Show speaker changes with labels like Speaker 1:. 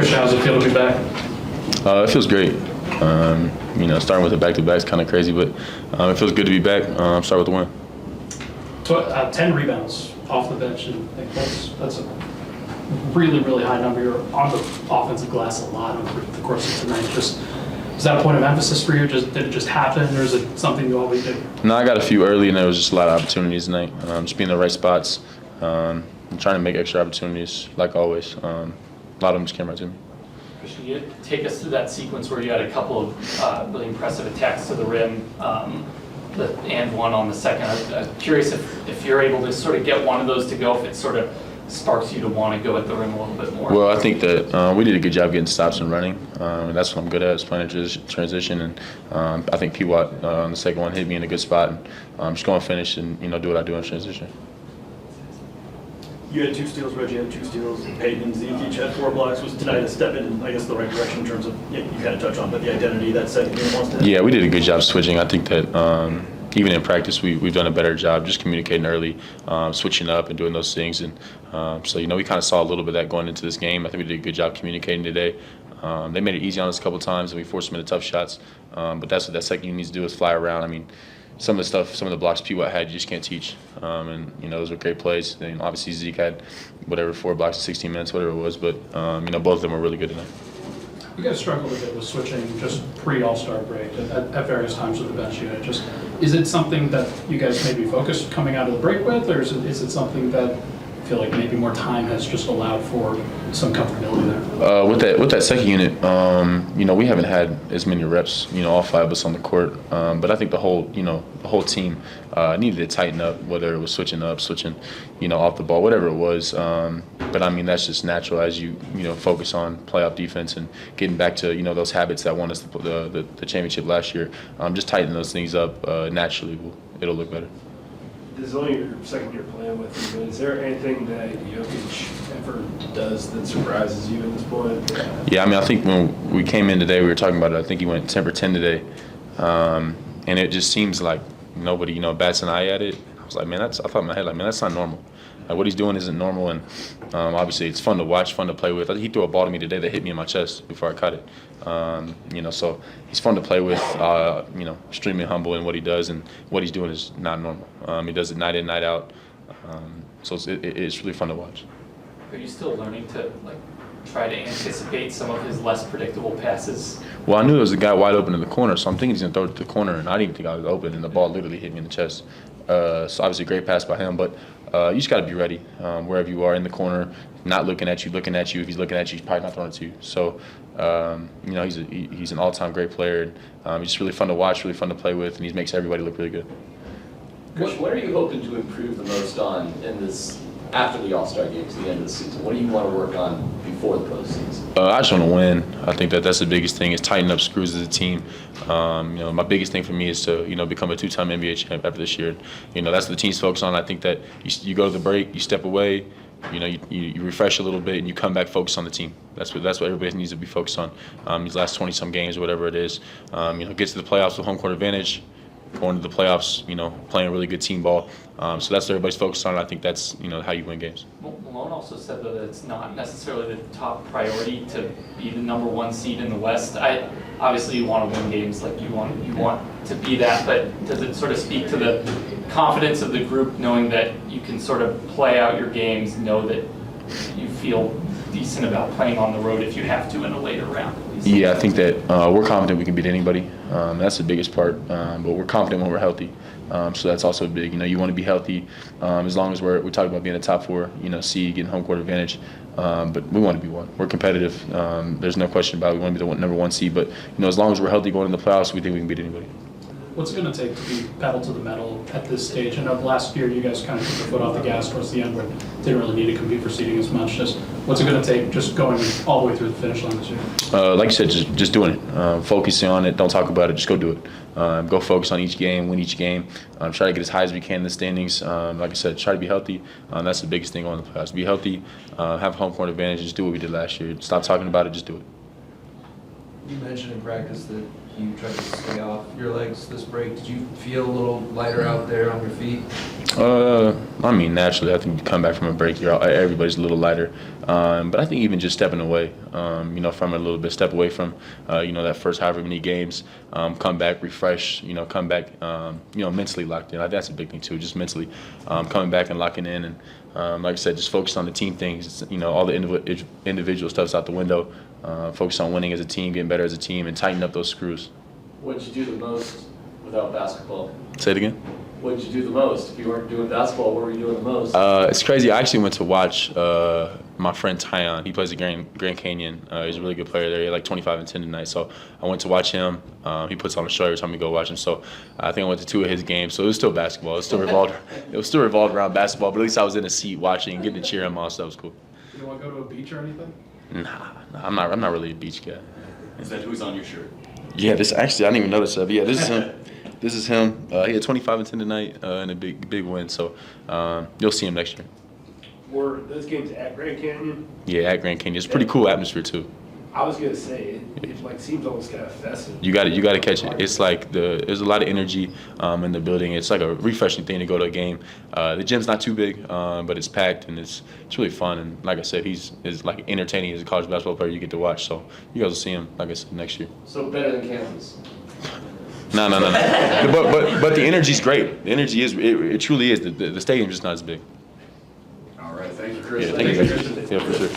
Speaker 1: Coach, how does it feel to be back?
Speaker 2: It feels great. Starting with a back-to-back is kind of crazy, but it feels good to be back. Start with the win.
Speaker 1: 10 rebounds off the bench, and I think that's a really, really high number. You're on the offensive glass a lot over the course of tonight. Just is that a point of emphasis for you? Did it just happen, or is it something you always do?
Speaker 2: No, I got a few early, and there was just a lot of opportunities tonight. Just being in the right spots, and trying to make extra opportunities, like always. A lot of them just came right to me.
Speaker 3: Can you take us through that sequence where you had a couple of really impressive attacks to the rim, and one on the second? I'm curious if you're able to sort of get one of those to go, if it sort of sparks you to want to go at the rim a little bit more.
Speaker 2: Well, I think that we did a good job getting stops and running. And that's what I'm good at, is playing transition. And I think P-Watt on the second one hit me in a good spot. And just go and finish and do what I do in transition.
Speaker 4: You had 2 steals, Reggie had 2 steals, Peyton and Zeke each had 4 blocks. Was tonight a step in, I guess, the right direction in terms of, you kind of touch on, but the identity that second unit wants to have?
Speaker 2: Yeah, we did a good job switching. I think that even in practice, we've done a better job just communicating early, switching up and doing those things. And so we kind of saw a little bit of that going into this game. I think we did a good job communicating today. They made it easy on us a couple of times, and we forced them into tough shots. But that's what that second unit needs to do, is fly around. I mean, some of the blocks P-Watt had, you just can't teach. And those were great plays. And obviously Zeke had 4 blocks in 16 minutes, whatever it was. But both of them were really good tonight.
Speaker 1: You guys struggled a bit with switching just pre-All-Star break at various times with the bench unit. Just is it something that you guys maybe focused coming out of the break with, or is it something that you feel like maybe more time has just allowed for some comfortability there?
Speaker 2: With that second unit, we haven't had as many reps, all 5 of us on the court. But I think the whole team needed to tighten up, whether it was switching up, switching, off the ball, whatever it was. But I mean, that's just natural as you focus on playoff defense and getting back to those habits that won us the championship last year. Just tighten those things up naturally, it'll look better.
Speaker 5: This is only your second year playing with him, but is there anything that Jokic ever does that surprises you at this point?
Speaker 2: Yeah, I mean, I think when we came in today, we were talking about it. I think he went 10 for 10 today. And it just seems like nobody, bats an eye at it. I was like, man, I thought in my head, like, man, that's not normal. Like, what he's doing isn't normal, and obviously it's fun to watch, fun to play with. He threw a ball to me today that hit me in my chest before I caught it. So he's fun to play with, extremely humble in what he does, and what he's doing is not normal. He does it night in, night out. So it's really fun to watch.
Speaker 3: Are you still learning to try to anticipate some of his less predictable passes?
Speaker 2: Well, I knew there was a guy wide open in the corner, so I'm thinking he's going to throw it to the corner, and I didn't think I was open, and the ball literally hit me in the chest. So obviously a great pass by him, but you just got to be ready wherever you are in the corner, not looking at you. If he's looking at you, he's probably not throwing it to you. So, he's an all-time great player, and he's just really fun to watch, really fun to play with, and he makes everybody look really good.
Speaker 6: What are you hoping to improve the most on in this after the All-Star game to the end of the season? What do you want to work on before the postseason?
Speaker 2: I just want to win. I think that's the biggest thing, is tighten up screws as a team. My biggest thing for me is to become a 2-time NBA champ after this year. That's what the team's focused on. I think that you go to the break, you step away, you refresh a little bit, and you come back focused on the team. That's what everybody needs to be focused on. These last 20-some games or whatever it is. Get to the playoffs with home court advantage, going to the playoffs, playing really good team ball. So that's what everybody's focused on. I think that's, how you win games.
Speaker 3: Malone also said that it's not necessarily the top priority to be the number 1 seed in the West. Obviously you want to win games, like you want to be that, but does it sort of speak to the confidence of the group, knowing that you can sort of play out your games, know that you feel decent about playing on the road if you have to in a later round?
Speaker 2: Yeah, I think that we're confident we can beat anybody. That's the biggest part, but we're confident when we're healthy. So that's also big. You want to be healthy as long as we talk about being a top 4, seed, getting home court advantage. But we want to be 1. We're competitive. There's no question about it. We want to be the number 1 seed. But, as long as we're healthy going in the playoffs, we think we can beat anybody.
Speaker 1: What's it going to take to be pedal to the metal at this stage? I know last year you guys kind of took the foot off the gas towards the end, but didn't really need to compete for seeding as much. Just what's it going to take just going all the way through the finish line this year?
Speaker 2: Like you said, just doing it. Focusing on it. Don't talk about it. Just go do it. Go focus on each game, win each game. Try to get as high as we can in the standings. Like I said, try to be healthy. That's the biggest thing on the playoffs. Be healthy, have home court advantage, just do what we did last year. Stop talking about it, just do it.
Speaker 7: You mentioned in practice that you tried to stay off your legs this break. Did you feel a little lighter out there on your feet?
Speaker 2: I mean, naturally, I think you come back from a break, everybody's a little lighter. But I think even just stepping away, from it a little bit, step away from, that first however many games, come back, refresh, come back, mentally locked in. That's a big thing too, just mentally coming back and locking in. And like I said, just focus on the team things. All the individual stuff's out the window. Focus on winning as a team, getting better as a team, and tighten up those screws.
Speaker 6: What did you do the most without basketball?
Speaker 2: Say it again.
Speaker 6: What did you do the most? If you weren't doing basketball, what were you doing the most?
Speaker 2: It's crazy. I actually went to watch my friend Tyon. He plays at Grand Canyon. He's a really good player there. He had like 25 and 10 tonight. So I went to watch him. He puts on a show every time we go watch him. So I think I went to 2 of his games. So it was still basketball. It was still revolved around basketball. But at least I was in a seat watching, getting to cheer him on. So that was cool.
Speaker 1: You want to go to a beach or anything?
Speaker 2: Nah, I'm not really a beach guy.
Speaker 6: Is that who's on your shirt?
Speaker 2: Yeah, this actually I didn't even notice that. But yeah, this is him. This is him. He had 25 and 10 tonight and a big win. So you'll see him next year.
Speaker 5: Were those games at Grand Canyon?
Speaker 2: Yeah, at Grand Canyon. It's a pretty cool atmosphere too.
Speaker 5: I was gonna say it like seems almost kind of festive.
Speaker 2: You got to catch it. It's like there's a lot of energy in the building. It's like a refreshing thing to go to a game. The gym's not too big, but it's packed and it's really fun. And like I said, he's like entertaining as a college basketball player you get to watch. So you guys will see him, like I said, next year.
Speaker 6: So better than Kansas.
Speaker 2: No. But the energy's great. The energy is it truly is. The stadium's just not as big.
Speaker 6: All right, thank you, Chris.
Speaker 2: Yeah, thank you. Yeah, for sure.